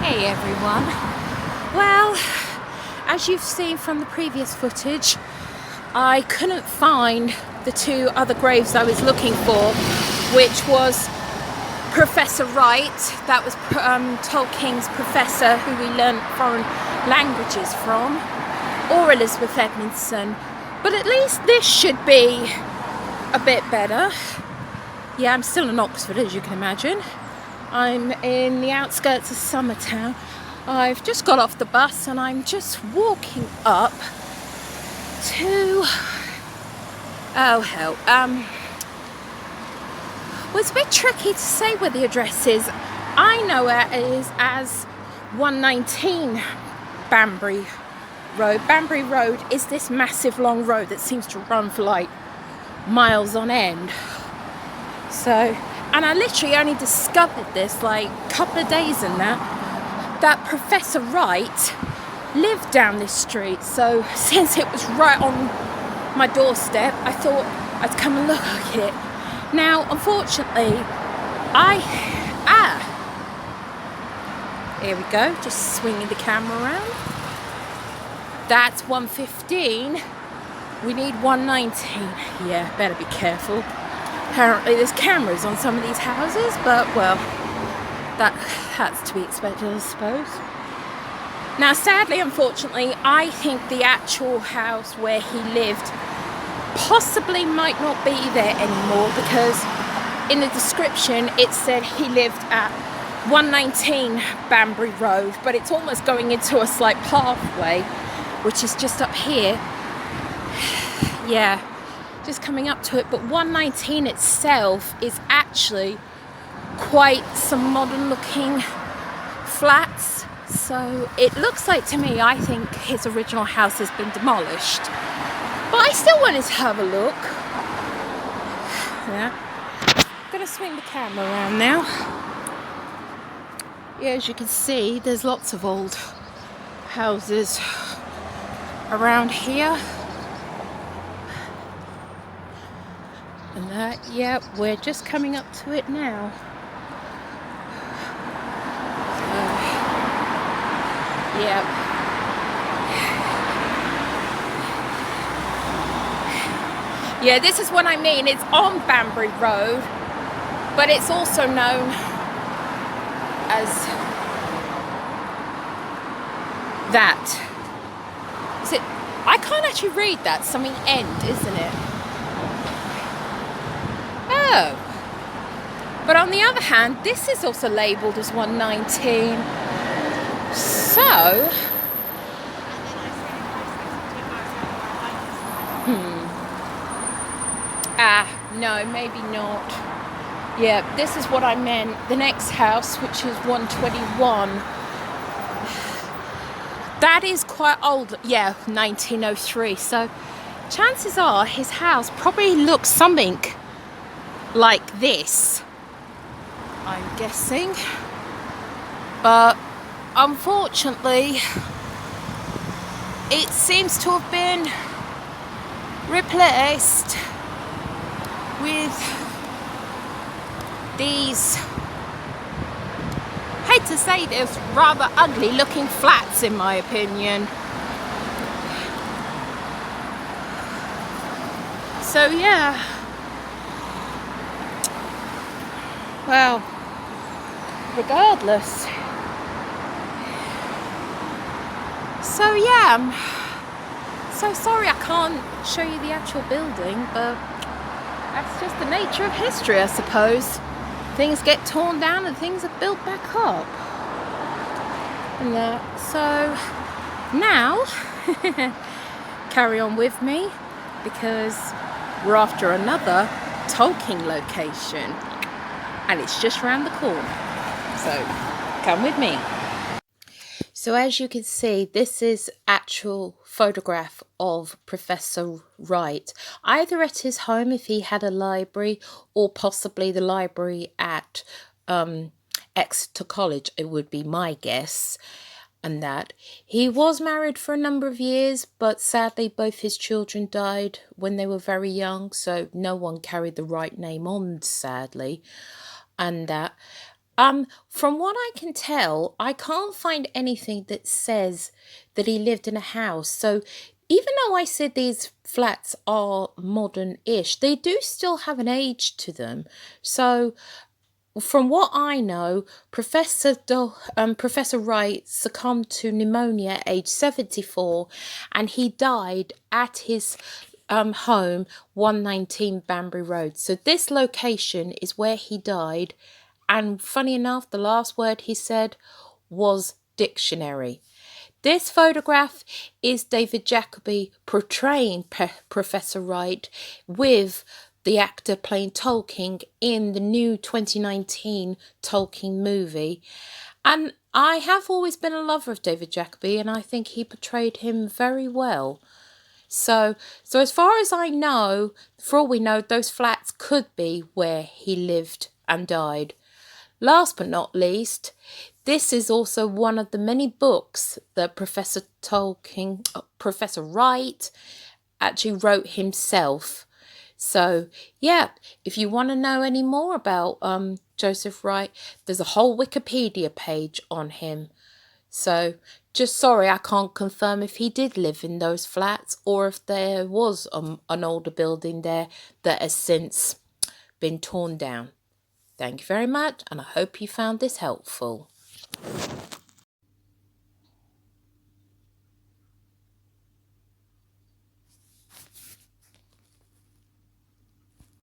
Hey everyone. Well, as you've seen from the previous footage, I couldn't find the two other graves I was looking for, which was Professor Wright, that was Tolkien's professor who we learnt foreign languages from, or Elizabeth Edmondson. But at least this should be a bit better. Yeah, I'm still in Oxford, as you can imagine. I'm in the outskirts of Summertown. I've just got off the bus and I'm just walking up to... oh hell. Well, it's a bit tricky to say where the address is. I know it is as 119 Banbury Road. Banbury Road is this massive long road that seems to run for like miles on end. So... and I literally only discovered this like a couple of days in that Professor Wright lived down this street. So since it was right on my doorstep, I thought I'd come and look at it. Now, unfortunately, here we go, just swinging the camera around. That's 115. We need 119. Yeah, better be careful. Apparently there's cameras on some of these houses, but well, that has to be expected, I suppose. Now, sadly, unfortunately, I think the actual house where he lived possibly might not be there anymore, because in the description it said he lived at 119 Banbury Road, but it's almost going into a slight pathway, which is just up here. Yeah. Just coming up to it, but 119 itself is actually quite some modern looking flats. So it looks like to me, I think his original house has been demolished, but I still wanted to have a look. Yeah, I'm gonna swing the camera around now. Yeah, as you can see, there's lots of old houses around here. And that, yep, we're just coming up to it now. Yep. Yeah, this is what I mean. It's on Banbury Road, but it's also known as that. Is it? I can't actually read that. Something end, isn't it? Oh, but on the other hand, this is also labelled as 119. So, no, maybe not. Yeah, this is what I meant. The next house, which is 121. That is quite old. Yeah, 1903. So, chances are his house probably looks something like this, I'm guessing, but unfortunately it seems to have been replaced with these, I hate to say this, rather ugly looking flats in my opinion. So yeah. Well, regardless. So yeah, I'm so sorry I can't show you the actual building, but that's just the nature of history, I suppose. Things get torn down and things are built back up. And so now, carry on with me, because we're after another Tolkien location. And it's just round the corner, so come with me. So as you can see, this is actual photograph of Professor Wright, either at his home if he had a library, or possibly the library at Exeter College, it would be my guess. And that he was married for a number of years, but sadly both his children died when they were very young, so no one carried the Wright name on, sadly. And that From what I can tell, I can't find anything that says that he lived in a house. So even though I said these flats are modern-ish, they do still have an age to them. So from what I know, Professor Wright succumbed to pneumonia at age 74, and he died at his home, 119 Banbury Road. So this location is where he died, and funny enough, the last word he said was dictionary. This photograph is David Jacobi portraying Professor Wright with the actor playing Tolkien in the new 2019 Tolkien movie. And I have always been a lover of David Jacobi, and I think he portrayed him very well. So as far as I know, for all we know, those flats could be where he lived and died. Last but not least, this is also one of the many books that Professor Wright actually wrote himself. So yeah, if you want to know any more about Joseph Wright, there's a whole Wikipedia page on him. So just sorry, I can't confirm if he did live in those flats or if there was an older building there that has since been torn down. Thank you very much, and I hope you found this helpful.